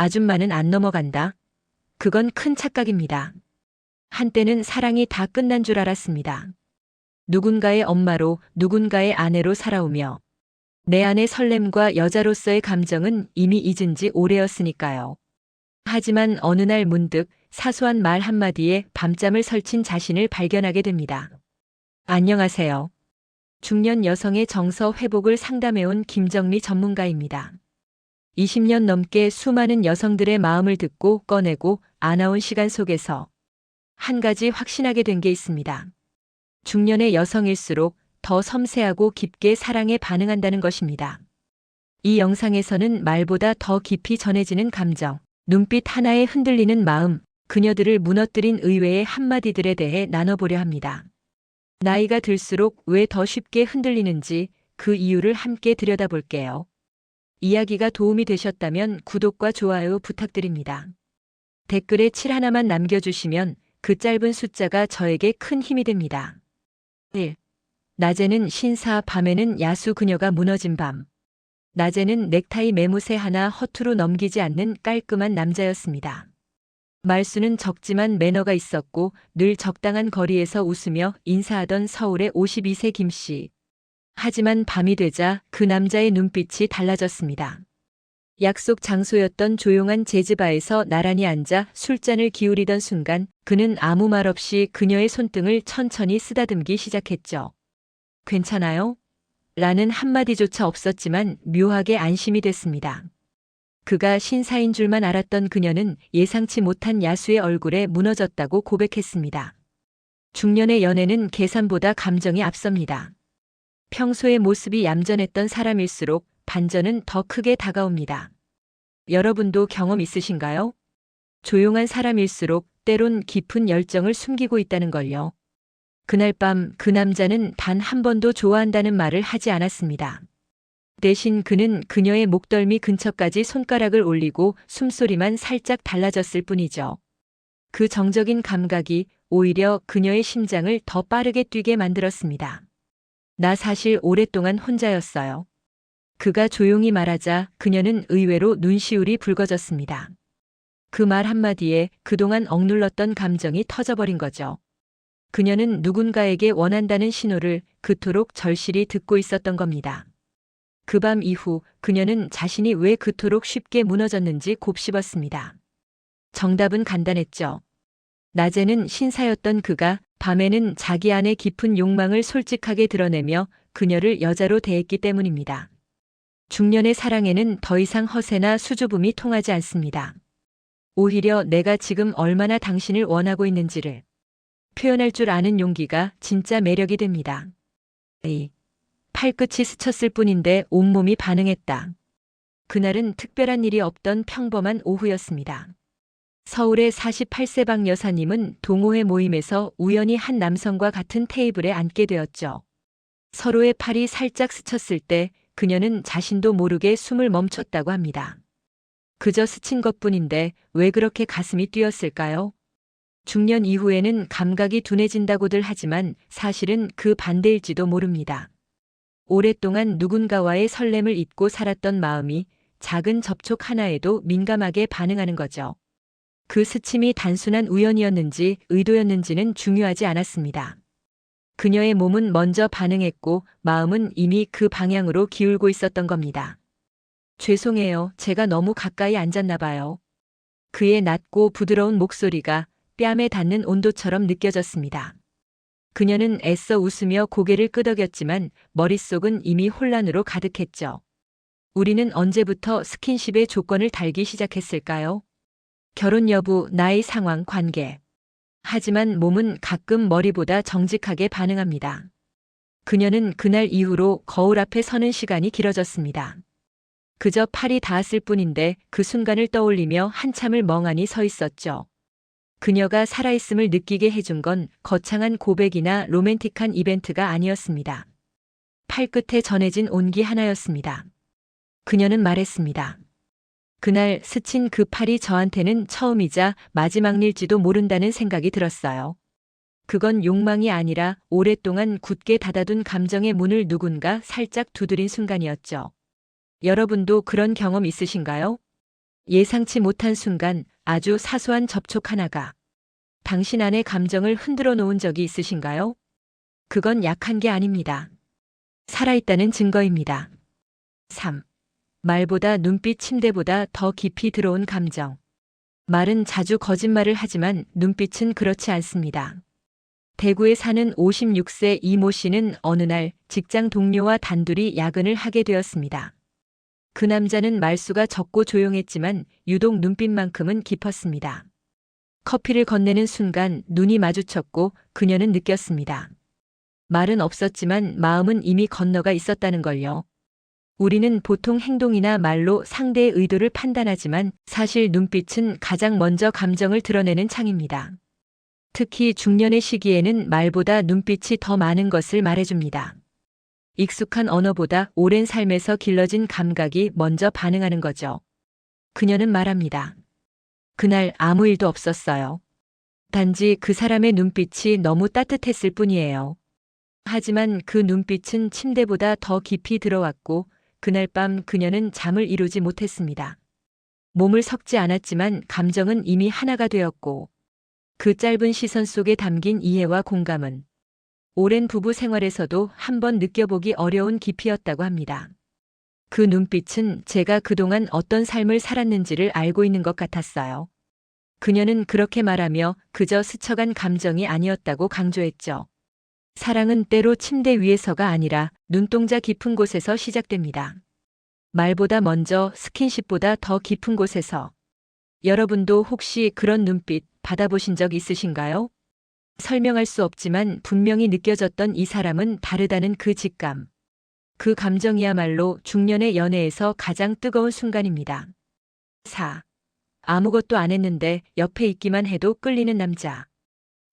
아줌마는 안 넘어간다. 그건 큰 착각입니다. 한때는 사랑이 다 끝난 줄 알았습니다. 누군가의 엄마로 누군가의 아내로 살아오며 내 안의 설렘과 여자로서의 감정은 이미 잊은 지 오래였으니까요. 하지만 어느 날 문득 사소한 말 한마디에 밤잠을 설친 자신을 발견하게 됩니다. 안녕하세요. 중년 여성의 정서 회복을 상담해온 김정미 전문가입니다. 20년 넘게 수많은 여성들의 마음을 듣고 꺼내고 안아온 시간 속에서 한 가지 확신하게 된 게 있습니다. 중년의 여성일수록 더 섬세하고 깊게 사랑에 반응한다는 것입니다. 이 영상에서는 말보다 더 깊이 전해지는 감정, 눈빛 하나에 흔들리는 마음, 그녀들을 무너뜨린 의외의 한마디들에 대해 나눠보려 합니다. 나이가 들수록 왜 더 쉽게 흔들리는지 그 이유를 함께 들여다볼게요. 이야기가 도움이 되셨다면 구독과 좋아요 부탁드립니다. 댓글에 7 하나만 남겨주시면 그 짧은 숫자가 저에게 큰 힘이 됩니다. 1. 낮에는 신사, 밤에는 야수. 그녀가 무너진 밤. 낮에는 넥타이 매무새 하나 허투루 넘기지 않는 깔끔한 남자였습니다. 말수는 적지만 매너가 있었고 늘 적당한 거리에서 웃으며 인사하던 서울의 52세 김씨. 하지만 밤이 되자 그 남자의 눈빛이 달라졌습니다. 약속 장소였던 조용한 재즈바에서 나란히 앉아 술잔을 기울이던 순간 그는 아무 말 없이 그녀의 손등을 천천히 쓰다듬기 시작했죠. 괜찮아요? 라는 한마디조차 없었지만 묘하게 안심이 됐습니다. 그가 신사인 줄만 알았던 그녀는 예상치 못한 야수의 얼굴에 무너졌다고 고백했습니다. 중년의 연애는 계산보다 감정이 앞섭니다. 평소의 모습이 얌전했던 사람일수록 반전은 더 크게 다가옵니다. 여러분도 경험 있으신가요? 조용한 사람일수록 때론 깊은 열정을 숨기고 있다는 걸요. 그날 밤 그 남자는 단 한 번도 좋아한다는 말을 하지 않았습니다. 대신 그는 그녀의 목덜미 근처까지 손가락을 올리고 숨소리만 살짝 달라졌을 뿐이죠. 그 정적인 감각이 오히려 그녀의 심장을 더 빠르게 뛰게 만들었습니다. 나 사실 오랫동안 혼자였어요. 그가 조용히 말하자 그녀는 의외로 눈시울이 붉어졌습니다. 그 말 한마디에 그동안 억눌렀던 감정이 터져버린 거죠. 그녀는 누군가에게 원한다는 신호를 그토록 절실히 듣고 있었던 겁니다. 그 밤 이후 그녀는 자신이 왜 그토록 쉽게 무너졌는지 곱씹었습니다. 정답은 간단했죠. 낮에는 신사였던 그가 밤에는 자기 안의 깊은 욕망을 솔직하게 드러내며 그녀를 여자로 대했기 때문입니다. 중년의 사랑에는 더 이상 허세나 수줍음이 통하지 않습니다. 오히려 내가 지금 얼마나 당신을 원하고 있는지를 표현할 줄 아는 용기가 진짜 매력이 됩니다. 팔끝이 스쳤을 뿐인데 온몸이 반응했다. 그날은 특별한 일이 없던 평범한 오후였습니다. 서울의 48세방 여사님은 동호회 모임에서 우연히 한 남성과 같은 테이블에 앉게 되었죠. 서로의 팔이 살짝 스쳤을 때 그녀는 자신도 모르게 숨을 멈췄다고 합니다. 그저 스친 것뿐인데 왜 그렇게 가슴이 뛰었을까요? 중년 이후에는 감각이 둔해진다고들 하지만 사실은 그 반대일지도 모릅니다. 오랫동안 누군가와의 설렘을 잊고 살았던 마음이 작은 접촉 하나에도 민감하게 반응하는 거죠. 그 스침이 단순한 우연이었는지 의도였는지는 중요하지 않았습니다. 그녀의 몸은 먼저 반응했고 마음은 이미 그 방향으로 기울고 있었던 겁니다. 죄송해요. 제가 너무 가까이 앉았나 봐요. 그의 낮고 부드러운 목소리가 뺨에 닿는 온도처럼 느껴졌습니다. 그녀는 애써 웃으며 고개를 끄덕였지만 머릿속은 이미 혼란으로 가득했죠. 우리는 언제부터 스킨십의 조건을 달기 시작했을까요? 결혼 여부, 나이, 상황, 관계. 하지만 몸은 가끔 머리보다 정직하게 반응합니다. 그녀는 그날 이후로 거울 앞에 서는 시간이 길어졌습니다. 그저 팔이 닿았을 뿐인데 그 순간을 떠올리며 한참을 멍하니 서 있었죠. 그녀가 살아있음을 느끼게 해준 건 거창한 고백이나 로맨틱한 이벤트가 아니었습니다. 팔끝에 전해진 온기 하나였습니다. 그녀는 말했습니다. 그날 스친 그 팔이 저한테는 처음이자 마지막일지도 모른다는 생각이 들었어요. 그건 욕망이 아니라 오랫동안 굳게 닫아둔 감정의 문을 누군가 살짝 두드린 순간이었죠. 여러분도 그런 경험 있으신가요? 예상치 못한 순간 아주 사소한 접촉 하나가 당신 안의 감정을 흔들어 놓은 적이 있으신가요? 그건 약한 게 아닙니다. 살아있다는 증거입니다. 3. 말보다 눈빛 침대보다 더 깊이 들어온 감정. 말은 자주 거짓말을 하지만 눈빛은 그렇지 않습니다. 대구에 사는 56세 이모 씨는 어느 날 직장 동료와 단둘이 야근을 하게 되었습니다. 그 남자는 말수가 적고 조용했지만 유독 눈빛만큼은 깊었습니다. 커피를 건네는 순간 눈이 마주쳤고 그녀는 느꼈습니다. 말은 없었지만 마음은 이미 건너가 있었다는 걸요. 우리는 보통 행동이나 말로 상대의 의도를 판단하지만 사실 눈빛은 가장 먼저 감정을 드러내는 창입니다. 특히 중년의 시기에는 말보다 눈빛이 더 많은 것을 말해줍니다. 익숙한 언어보다 오랜 삶에서 길러진 감각이 먼저 반응하는 거죠. 그녀는 말합니다. 그날 아무 일도 없었어요. 단지 그 사람의 눈빛이 너무 따뜻했을 뿐이에요. 하지만 그 눈빛은 침대보다 더 깊이 들어왔고 그날 밤 그녀는 잠을 이루지 못했습니다. 몸을 섞지 않았지만 감정은 이미 하나가 되었고 그 짧은 시선 속에 담긴 이해와 공감은 오랜 부부 생활에서도 한번 느껴보기 어려운 깊이였다고 합니다. 그 눈빛은 제가 그동안 어떤 삶을 살았는지를 알고 있는 것 같았어요. 그녀는 그렇게 말하며 그저 스쳐간 감정이 아니었다고 강조했죠. 사랑은 때로 침대 위에서가 아니라 눈동자 깊은 곳에서 시작됩니다. 말보다 먼저 스킨십보다 더 깊은 곳에서. 여러분도 혹시 그런 눈빛 받아보신 적 있으신가요? 설명할 수 없지만 분명히 느껴졌던 이 사람은 다르다는 그 직감. 그 감정이야말로 중년의 연애에서 가장 뜨거운 순간입니다. 4. 아무것도 안 했는데 옆에 있기만 해도 끌리는 남자.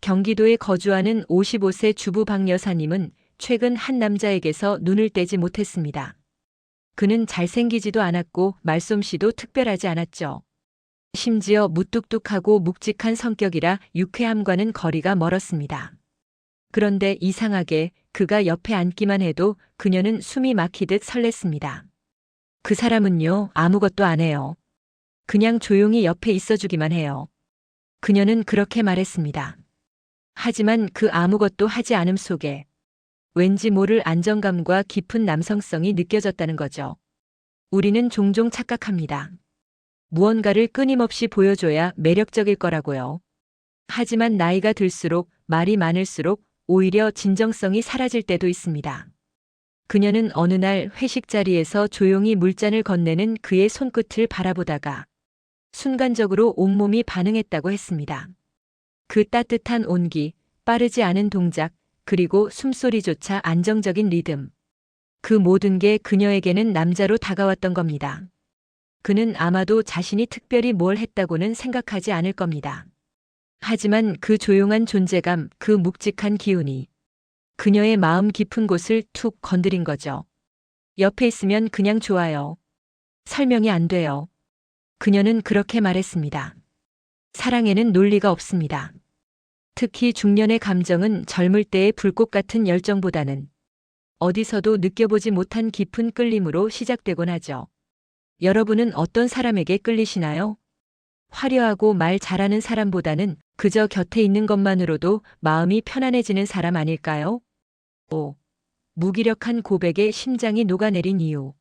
경기도에 거주하는 55세 주부 박 여사님은 최근 한 남자에게서 눈을 떼지 못했습니다. 그는 잘생기지도 않았고 말솜씨도 특별하지 않았죠. 심지어 무뚝뚝하고 묵직한 성격이라 유쾌함과는 거리가 멀었습니다. 그런데 이상하게 그가 옆에 앉기만 해도 그녀는 숨이 막히듯 설렜습니다. 그 사람은요, 아무것도 안 해요. 그냥 조용히 옆에 있어주기만 해요. 그녀는 그렇게 말했습니다. 하지만 그 아무것도 하지 않음 속에 왠지 모를 안정감과 깊은 남성성이 느껴졌다는 거죠. 우리는 종종 착각합니다. 무언가를 끊임없이 보여줘야 매력적일 거라고요. 하지만 나이가 들수록 말이 많을수록 오히려 진정성이 사라질 때도 있습니다. 그녀는 어느 날 회식 자리에서 조용히 물잔을 건네는 그의 손끝을 바라보다가 순간적으로 온몸이 반응했다고 했습니다. 그 따뜻한 온기, 빠르지 않은 동작, 그리고 숨소리조차 안정적인 리듬. 그 모든 게 그녀에게는 남자로 다가왔던 겁니다. 그는 아마도 자신이 특별히 뭘 했다고는 생각하지 않을 겁니다. 하지만 그 조용한 존재감, 그 묵직한 기운이 그녀의 마음 깊은 곳을 툭 건드린 거죠. 옆에 있으면 그냥 좋아요. 설명이 안 돼요. 그녀는 그렇게 말했습니다. 사랑에는 논리가 없습니다. 특히 중년의 감정은 젊을 때의 불꽃 같은 열정보다는 어디서도 느껴보지 못한 깊은 끌림으로 시작되곤 하죠. 여러분은 어떤 사람에게 끌리시나요? 화려하고 말 잘하는 사람보다는 그저 곁에 있는 것만으로도 마음이 편안해지는 사람 아닐까요? 5. 무기력한 고백에 심장이 녹아내린 이유.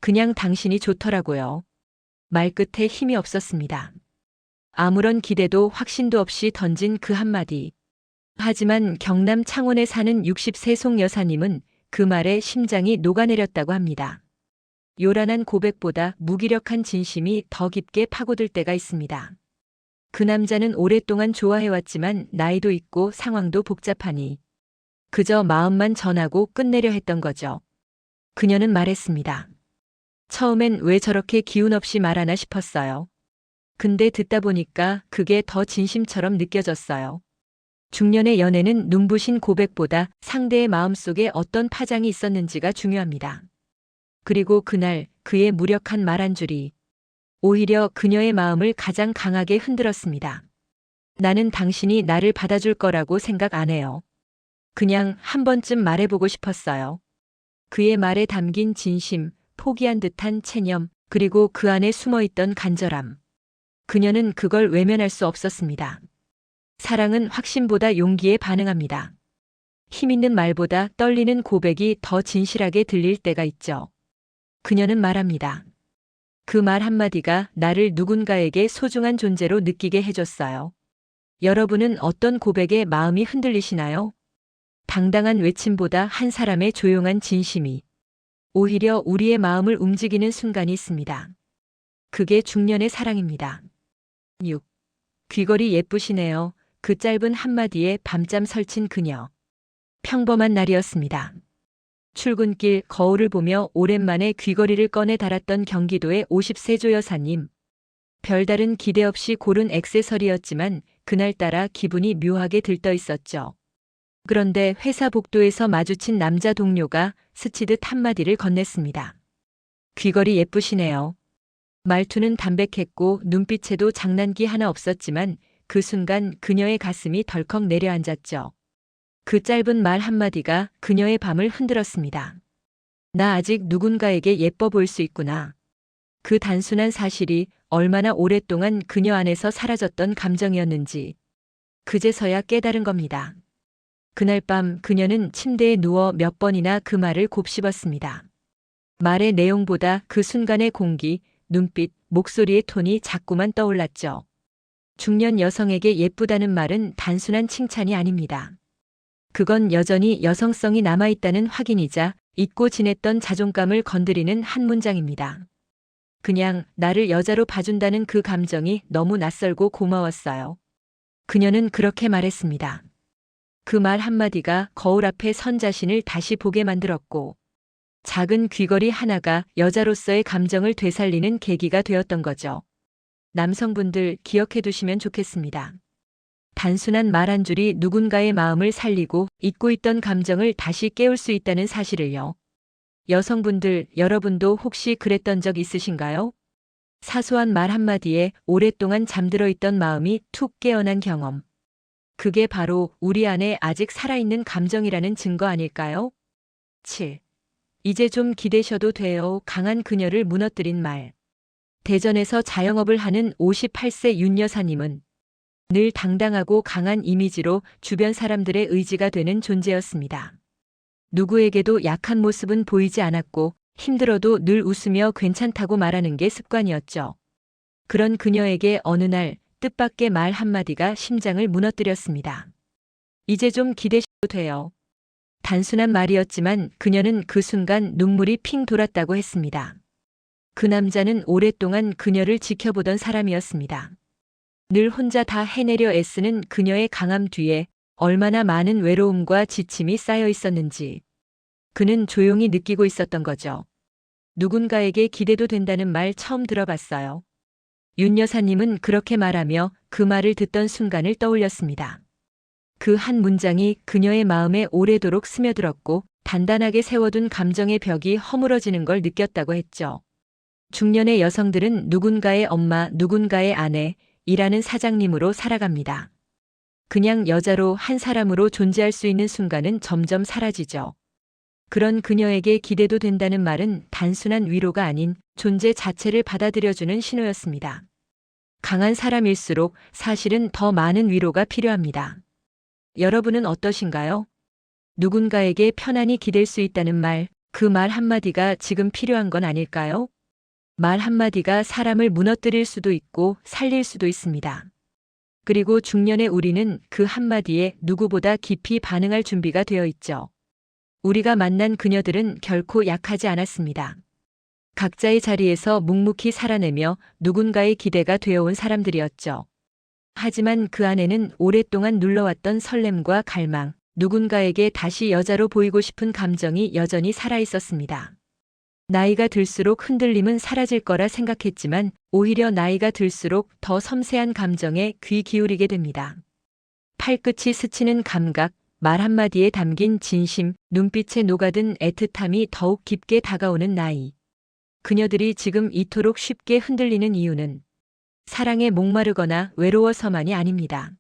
그냥 당신이 좋더라고요. 말끝에 힘이 없었습니다. 아무런 기대도 확신도 없이 던진 그 한마디. 하지만 경남 창원에 사는 60세 송 여사님은 그 말에 심장이 녹아내렸다고 합니다. 요란한 고백보다 무기력한 진심이 더 깊게 파고들 때가 있습니다. 그 남자는 오랫동안 좋아해왔지만 나이도 있고 상황도 복잡하니 그저 마음만 전하고 끝내려 했던 거죠. 그녀는 말했습니다. 처음엔 왜 저렇게 기운 없이 말하나 싶었어요. 근데 듣다 보니까 그게 더 진심처럼 느껴졌어요. 중년의 연애는 눈부신 고백보다 상대의 마음속에 어떤 파장이 있었는지가 중요합니다. 그리고 그날 그의 무력한 말 한 줄이 오히려 그녀의 마음을 가장 강하게 흔들었습니다. 나는 당신이 나를 받아줄 거라고 생각 안 해요. 그냥 한 번쯤 말해보고 싶었어요. 그의 말에 담긴 진심, 포기한 듯한 체념, 그리고 그 안에 숨어 있던 간절함. 그녀는 그걸 외면할 수 없었습니다. 사랑은 확신보다 용기에 반응합니다. 힘 있는 말보다 떨리는 고백이 더 진실하게 들릴 때가 있죠. 그녀는 말합니다. 그 말 한마디가 나를 누군가에게 소중한 존재로 느끼게 해줬어요. 여러분은 어떤 고백에 마음이 흔들리시나요? 당당한 외침보다 한 사람의 조용한 진심이 오히려 우리의 마음을 움직이는 순간이 있습니다. 그게 중년의 사랑입니다. 6. 귀걸이 예쁘시네요. 그 짧은 한마디에 밤잠 설친 그녀. 평범한 날이었습니다. 출근길 거울을 보며 오랜만에 귀걸이를 꺼내 달았던 경기도의 50세 여사님. 별다른 기대 없이 고른 액세서리였지만 그날따라 기분이 묘하게 들떠 있었죠. 그런데 회사 복도에서 마주친 남자 동료가 스치듯 한마디를 건넸습니다. 귀걸이 예쁘시네요. 말투는 담백했고 눈빛에도 장난기 하나 없었지만 그 순간 그녀의 가슴이 덜컥 내려앉았죠. 그 짧은 말 한마디가 그녀의 밤을 흔들었습니다. 나 아직 누군가에게 예뻐 보일 수 있구나. 그 단순한 사실이 얼마나 오랫동안 그녀 안에서 사라졌던 감정이었는지 그제서야 깨달은 겁니다. 그날 밤 그녀는 침대에 누워 몇 번이나 그 말을 곱씹었습니다. 말의 내용보다 그 순간의 공기, 눈빛, 목소리의 톤이 자꾸만 떠올랐죠. 중년 여성에게 예쁘다는 말은 단순한 칭찬이 아닙니다. 그건 여전히 여성성이 남아있다는 확인이자 잊고 지냈던 자존감을 건드리는 한 문장입니다. 그냥 나를 여자로 봐준다는 그 감정이 너무 낯설고 고마웠어요. 그녀는 그렇게 말했습니다. 그 말 한마디가 거울 앞에 선 자신을 다시 보게 만들었고 작은 귀걸이 하나가 여자로서의 감정을 되살리는 계기가 되었던 거죠. 남성분들 기억해 두시면 좋겠습니다. 단순한 말 한 줄이 누군가의 마음을 살리고 잊고 있던 감정을 다시 깨울 수 있다는 사실을요. 여성분들, 여러분도 혹시 그랬던 적 있으신가요? 사소한 말 한마디에 오랫동안 잠들어 있던 마음이 툭 깨어난 경험. 그게 바로 우리 안에 아직 살아있는 감정이라는 증거 아닐까요? 7. 이제 좀 기대셔도 돼요. 강한 그녀를 무너뜨린 말. 대전에서 자영업을 하는 58세 윤 여사님은 늘 당당하고 강한 이미지로 주변 사람들의 의지가 되는 존재였습니다. 누구에게도 약한 모습은 보이지 않았고 힘들어도 늘 웃으며 괜찮다고 말하는 게 습관이었죠. 그런 그녀에게 어느 날 뜻밖의 말 한마디가 심장을 무너뜨렸습니다. 이제 좀 기대셔도 돼요. 단순한 말이었지만 그녀는 그 순간 눈물이 핑 돌았다고 했습니다. 그 남자는 오랫동안 그녀를 지켜보던 사람이었습니다. 늘 혼자 다 해내려 애쓰는 그녀의 강함 뒤에 얼마나 많은 외로움과 지침이 쌓여 있었는지 그는 조용히 느끼고 있었던 거죠. 누군가에게 기대도 된다는 말 처음 들어봤어요. 윤 여사님은 그렇게 말하며 그 말을 듣던 순간을 떠올렸습니다. 그 한 문장이 그녀의 마음에 오래도록 스며들었고 단단하게 세워둔 감정의 벽이 허물어지는 걸 느꼈다고 했죠. 중년의 여성들은 누군가의 엄마, 누군가의 아내, 일하는 사장님으로 살아갑니다. 그냥 여자로 한 사람으로 존재할 수 있는 순간은 점점 사라지죠. 그런 그녀에게 기대도 된다는 말은 단순한 위로가 아닌 존재 자체를 받아들여주는 신호였습니다. 강한 사람일수록 사실은 더 많은 위로가 필요합니다. 여러분은 어떠신가요? 누군가에게 편안히 기댈 수 있다는 말, 그 말 한마디가 지금 필요한 건 아닐까요? 말 한마디가 사람을 무너뜨릴 수도 있고 살릴 수도 있습니다. 그리고 중년의 우리는 그 한마디에 누구보다 깊이 반응할 준비가 되어 있죠. 우리가 만난 그녀들은 결코 약하지 않았습니다. 각자의 자리에서 묵묵히 살아내며 누군가의 기대가 되어온 사람들이었죠. 하지만 그 안에는 오랫동안 눌러왔던 설렘과 갈망, 누군가에게 다시 여자로 보이고 싶은 감정이 여전히 살아있었습니다. 나이가 들수록 흔들림은 사라질 거라 생각했지만 오히려 나이가 들수록 더 섬세한 감정에 귀 기울이게 됩니다. 팔끝이 스치는 감각, 말 한마디에 담긴 진심, 눈빛에 녹아든 애틋함이 더욱 깊게 다가오는 나이. 그녀들이 지금 이토록 쉽게 흔들리는 이유는 사랑에 목마르거나 외로워서만이 아닙니다.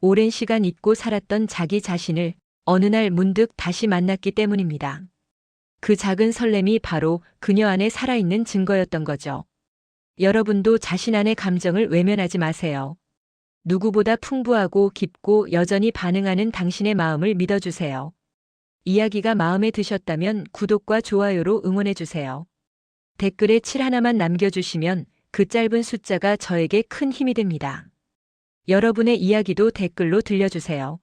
오랜 시간 잊고 살았던 자기 자신을 어느 날 문득 다시 만났기 때문입니다. 그 작은 설렘이 바로 그녀 안에 살아있는 증거였던 거죠. 여러분도 자신 안의 감정을 외면하지 마세요. 누구보다 풍부하고 깊고 여전히 반응하는 당신의 마음을 믿어주세요. 이야기가 마음에 드셨다면 구독과 좋아요로 응원해주세요. 댓글에 7 하나만 남겨주시면 그 짧은 숫자가 저에게 큰 힘이 됩니다. 여러분의 이야기도 댓글로 들려주세요.